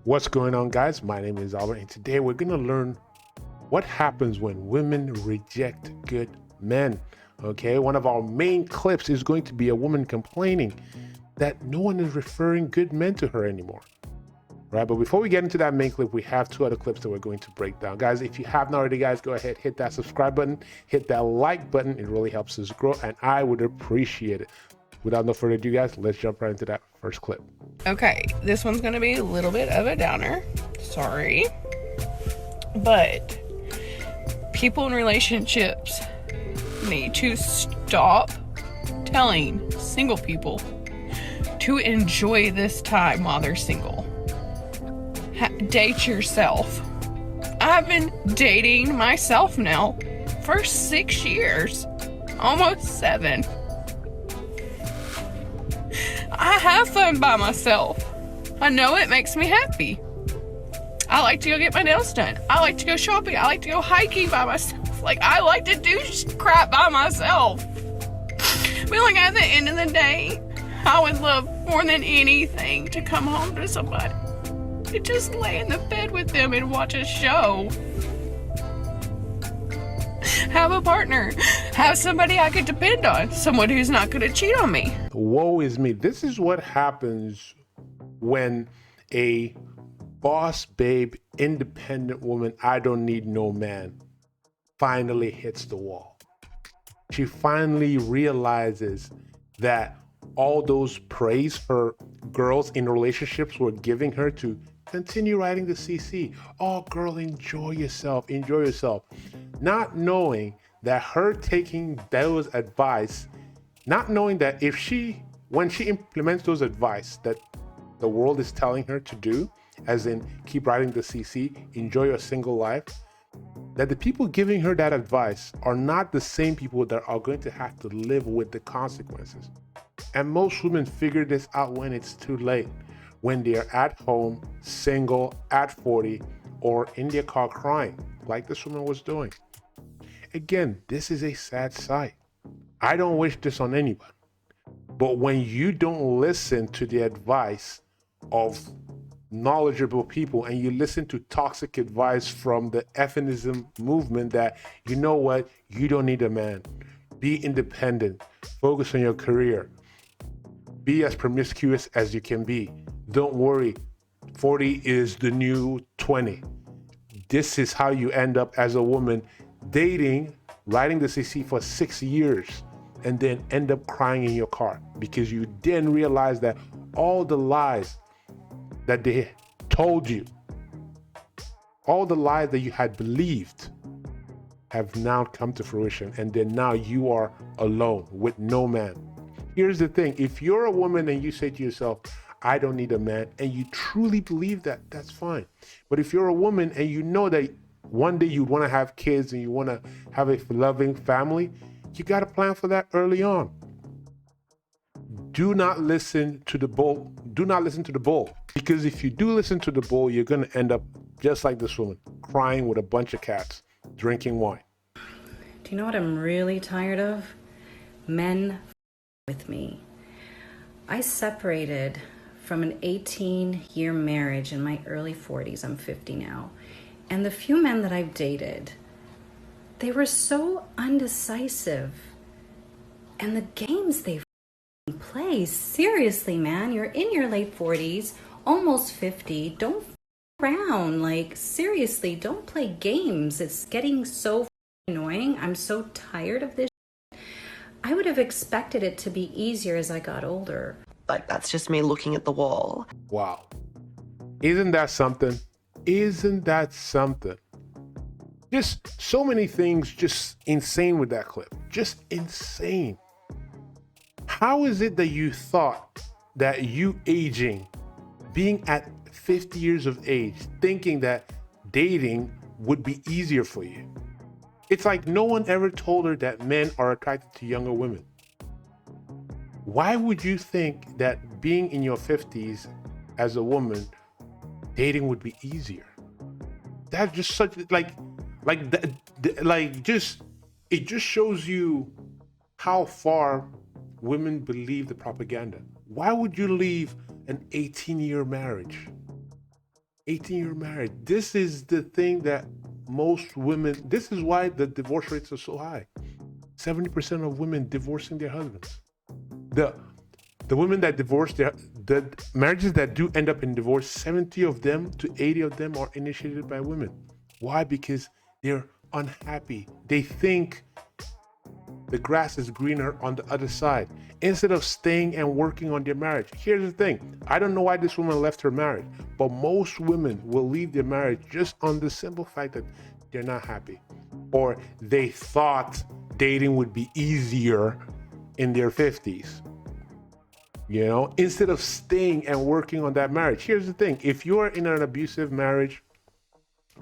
What's going on, guys? My name is Albert, and today we're going to learn what happens when women reject good men. Okay, one of our main clips is going to be a woman complaining that no one is referring good men to her anymore. Right, but before we get into that main clip, we have two other clips that we're going to break down. Guys, if you haven't already, guys, go ahead, hit that subscribe button, hit that like button. It really helps us grow, and I would appreciate it. Without no further ado, guys, let's jump right into that first clip. Okay, this one's gonna be a little bit of a downer. Sorry. But people in relationships need to stop telling single people to enjoy this time while they're single. Date yourself. I've been dating myself now for 6 years, almost 7. I have fun by myself. I know it makes me happy. I like to go get my nails done. I like to go shopping. I like to go hiking by myself. I like to do crap by myself. But at the end of the day, I would love more than anything to come home to somebody and just lay in the bed with them and watch a show. Have a partner. Have somebody I could depend on. Someone who's not going to cheat on me. Woe is me. This is what happens when a boss babe, independent woman, I don't need no man, finally hits the wall. She finally realizes that all those praise for girls in relationships were giving her to continue writing the CC. Oh, girl, enjoy yourself, enjoy yourself. Not knowing that her taking those advice, not knowing that when she implements those advice that the world is telling her to do, as in keep writing the CC, enjoy your single life, that the people giving her that advice are not the same people that are going to have to live with the consequences. And most women figure this out when it's too late, when they're at home, single, at 40, or in their car crying, like this woman was doing. Again, this is a sad sight. I don't wish this on anyone. But when you don't listen to the advice of knowledgeable people and you listen to toxic advice from the feminism movement that, you know what, you don't need a man. Be independent. Focus on your career. Be as promiscuous as you can be. Don't worry. 40 is the new 20. This is how you end up as a woman dating, writing the CC for 6 years, and then end up crying in your car because you didn't realize that all the lies that they told you, all the lies that you had believed have now come to fruition, and then now you are alone with no man. Here's the thing, if you're a woman and you say to yourself, I don't need a man, and you truly believe that, that's fine. But if you're a woman and you know that one day you want to have kids and you want to have a loving family, you got to plan for that early on. Do not listen to the bull. Do not listen to the bull. Because if you do listen to the bull, you're going to end up just like this woman, crying with a bunch of cats, drinking wine. Do you know what I'm really tired of? Men with me. I separated from an 18-year marriage in my early 40s. I'm 50 now. And the few men that I've dated, they were so undecisive. And the games they play, seriously, man, you're in your late 40s, almost 50, don't around. Seriously, don't play games. It's getting so annoying. I'm so tired of this. I would have expected it to be easier as I got older. That's just me looking at the wall. Wow. Isn't that something? Isn't that something? Just so many things, just insane with that clip. Just insane. How is it that you thought that you aging, being at 50 years of age, thinking that dating would be easier for you? It's like no one ever told her that men are attracted to younger women. Why would you think that being in your 50s as a woman, dating would be easier? That's just such it just shows you how far women believe the propaganda. Why would you leave an 18-year marriage? 18-year marriage. This is the thing that most women, this is why the divorce rates are so high. 70% of women divorcing their husbands. The women that divorce the marriages that do end up in divorce, 70 of them to 80 of them are initiated by women. Why? Because they're unhappy. They think the grass is greener on the other side instead of staying and working on their marriage. Here's the thing. I don't know why this woman left her marriage, but most women will leave their marriage just on the simple fact that they're not happy, or they thought dating would be easier in their 50s. You know, instead of staying and working on that marriage. Here's the thing. If you're in an abusive marriage,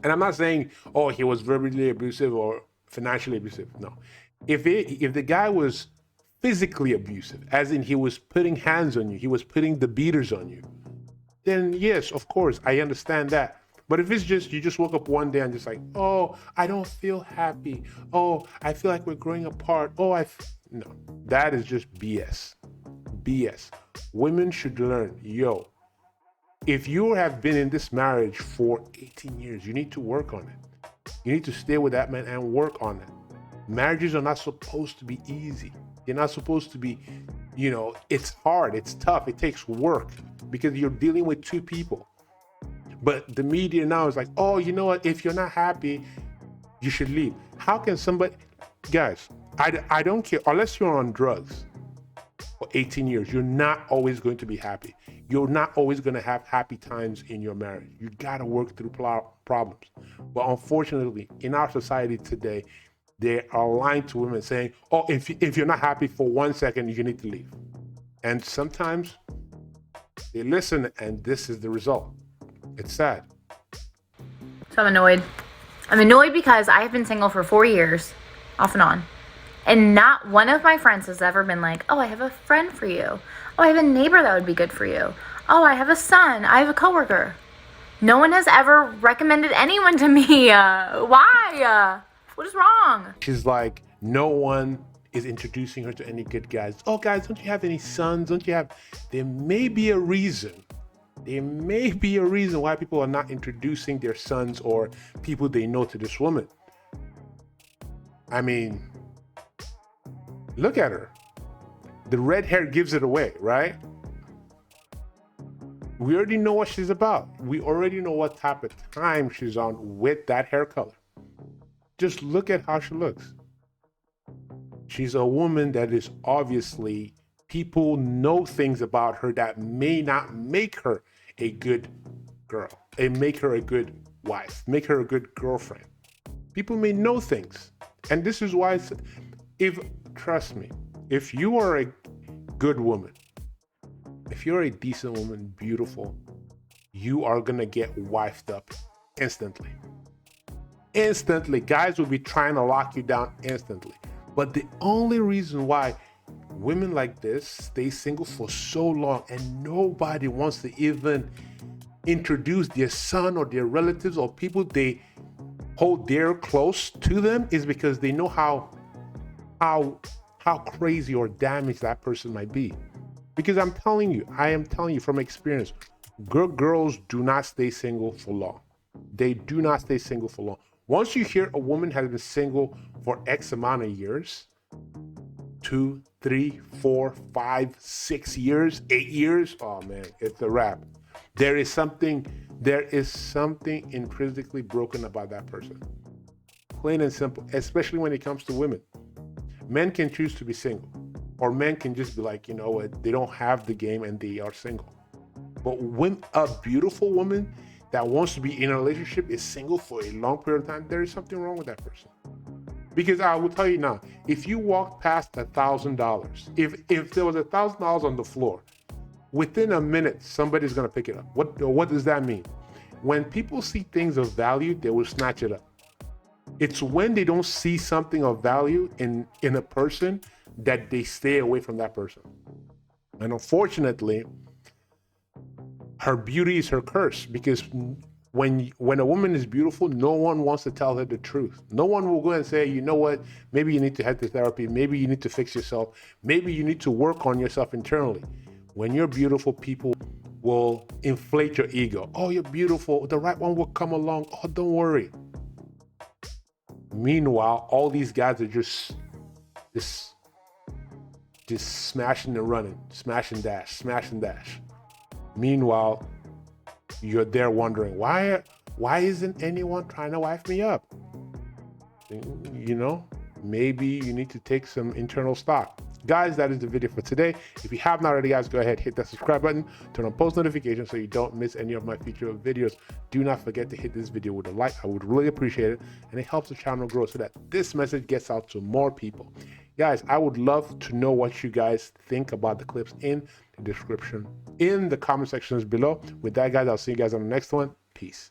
and I'm not saying, oh, he was verbally abusive or financially abusive. No. If the guy was physically abusive, as in he was putting hands on you, he was putting the beaters on you, then yes, of course, I understand that. But if it's just, you just woke up one day and just like, oh, I don't feel happy. Oh, I feel like we're growing apart. No, that is just BS. BS. Women should learn, if you have been in this marriage for 18 years, you need to work on it. You need to stay with that man and work on it. Marriages are not supposed to be easy. They're not supposed to be, it's hard, it's tough, it takes work because you're dealing with two people. But the media now is like, oh, you know what? If you're not happy, you should leave. How can somebody, guys, I don't care, unless you're on drugs for 18 years, you're not always going to be happy. You're not always going to have happy times in your marriage. You got to work through problems. But unfortunately, in our society today, they are lying to women saying, oh, if you're not happy for 1 second, you need to leave. And sometimes they listen, and this is the result. It's sad. So I'm annoyed. I'm annoyed because I have been single for 4 years, off and on. And not one of my friends has ever been like, oh, I have a friend for you. Oh, I have a neighbor that would be good for you. Oh, I have a son. I have a coworker. No one has ever recommended anyone to me. Why? What is wrong? She's like, no one is introducing her to any good guys. Oh, guys, don't you have any sons? There may be a reason. There may be a reason why people are not introducing their sons or people they know to this woman. I mean, look at her. The red hair gives it away, right? We already know what she's about. We already know what type of time she's on with that hair color. Just look at how she looks. She's a woman that is obviously, people know things about her that may not make her a good girl, and make her a good wife, make her a good girlfriend. People may know things. And this is why, trust me, if you are a good woman, if you're a decent woman, beautiful, you are gonna get wifed up instantly. Instantly. Guys will be trying to lock you down instantly. But the only reason why women like this stay single for so long and nobody wants to even introduce their son or their relatives or people they hold dear close to them is because they know how crazy or damaged that person might be. Because I am telling you from experience, good girls do not stay single for long. They do not stay single for long. Once you hear a woman has been single for X amount of years, 2, 3, 4, 5, 6 years, 8 years, oh man, it's a wrap. There is something intrinsically broken about that person. Plain and simple, especially when it comes to women. Men can choose to be single, or men can just be like, you know what, they don't have the game and they are single. But when a beautiful woman that wants to be in a relationship is single for a long period of time, there is something wrong with that person. Because I will tell you now, if you walk past $1,000, if there was $1,000 on the floor, within a minute, somebody's gonna pick it up. What does that mean? When people see things of value, they will snatch it up. It's when they don't see something of value in a person that they stay away from that person. And unfortunately, her beauty is her curse, because when a woman is beautiful, no one wants to tell her the truth. No one will go and say, you know what, maybe you need to head to therapy, maybe you need to fix yourself, maybe you need to work on yourself internally. When you're beautiful, people will inflate your ego. Oh, you're beautiful. The right one will come along. Oh, don't worry. Meanwhile, all these guys are just smashing and running, smash and dash, smash and dash. Meanwhile, you're there wondering, why isn't anyone trying to wife me up? You know, maybe you need to take some internal stock. Guys, that is the video for today. If you haven't already, guys, go ahead, hit that subscribe button, turn on post notifications so you don't miss any of my future videos. Do not forget to hit this video with a like. I would really appreciate it, and it helps the channel grow so that this message gets out to more people. Guys, I would love to know what you guys think about the clips in the description, in the comment sections below. With that, guys, I'll see you guys on the next one. Peace.